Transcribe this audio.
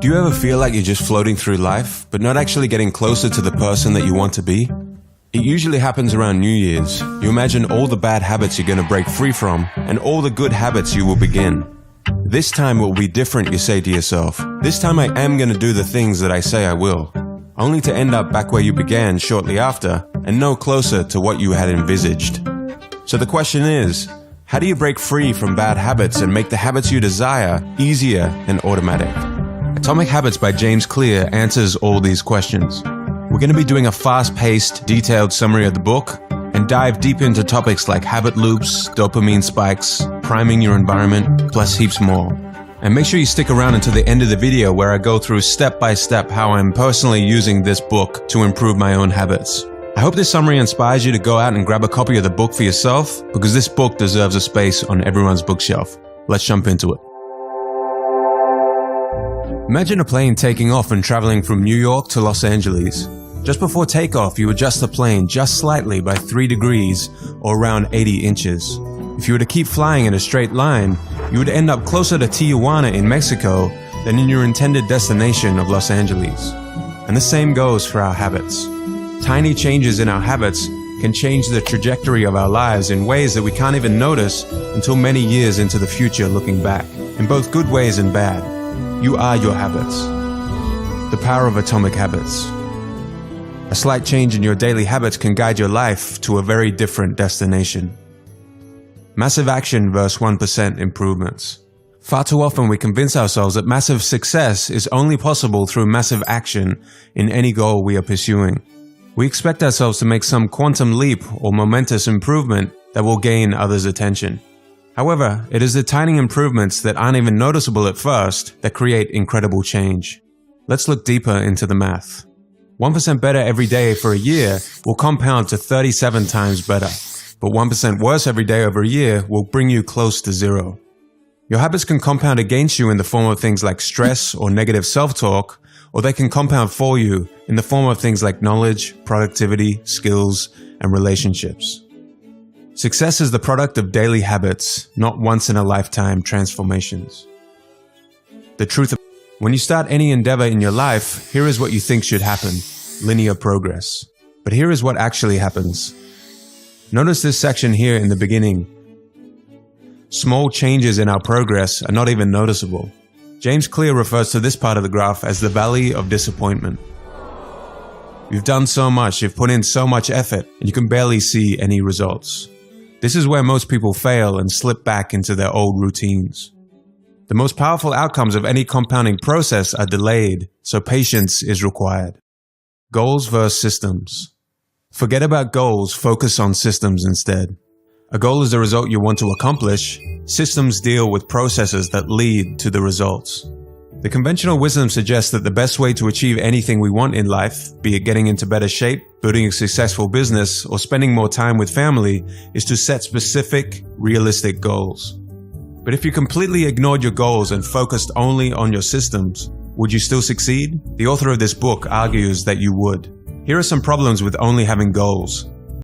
Do you ever feel like you're just floating through life, but not actually getting closer to the person that you want to be? It usually happens around New Year's. You imagine all the bad habits you're going to break free from, and all the good habits you will begin. This time will be different, you say to yourself. This time I am going to do the things that I say I will. Only to end up back where you began shortly after, and no closer to what you had envisaged. So the question is, how do you break free from bad habits and make the habits you desire easier and automatic? Atomic Habits by James Clear answers all these questions. We're going to be doing a fast-paced, detailed summary of the book and dive deep into topics like habit loops, dopamine spikes, priming your environment, plus heaps more. And make sure you stick around until the end of the video where I go through step by step how I'm personally using this book to improve my own habits. I hope this summary inspires you to go out and grab a copy of the book for yourself, because this book deserves a space on everyone's bookshelf. Let's jump into it. Imagine a plane taking off and traveling from New York to Los Angeles. Just before takeoff, you adjust the plane just slightly by 3 degrees or around 80 inches. If you were to keep flying in a straight line, you would end up closer to Tijuana in Mexico than in your intended destination of Los Angeles. And the same goes for our habits. Tiny changes in our habits can change the trajectory of our lives in ways that we can't even notice until many years into the future looking back, in both good ways and bad. You are your habits. The power of atomic habits. A slight change in your daily habits can guide your life to a very different destination. Massive action versus 1% improvements. Far too often we convince ourselves that massive success is only possible through massive action in any goal we are pursuing. We expect ourselves to make some quantum leap or momentous improvement that will gain others' attention. However, it is the tiny improvements that aren't even noticeable at first that create incredible change. Let's look deeper into the math. 1% better every day for a year will compound to 37 times better, but 1% worse every day over a year will bring you close to zero. Your habits can compound against you in the form of things like stress or negative self-talk, or they can compound for you in the form of things like knowledge, productivity, skills, and relationships. Success is the product of daily habits, not once-in-a-lifetime transformations. The truth of when you start any endeavor in your life, here is what you think should happen: linear progress. But here is what actually happens. Notice this section here in the beginning. Small changes in our progress are not even noticeable. James Clear refers to this part of the graph as the valley of disappointment. You've done so much, you've put in so much effort, and you can barely see any results. This is where most people fail and slip back into their old routines. The most powerful outcomes of any compounding process are delayed, so patience is required. Goals versus systems. Forget about goals, focus on systems instead. A goal is the result you want to accomplish. Systems deal with processes that lead to the results. The conventional wisdom suggests that the best way to achieve anything we want in life, be it getting into better shape, building a successful business, or spending more time with family, is to set specific, realistic goals. But if you completely ignored your goals and focused only on your systems, would you still succeed? The author of this book argues that you would. Here are some problems with only having goals.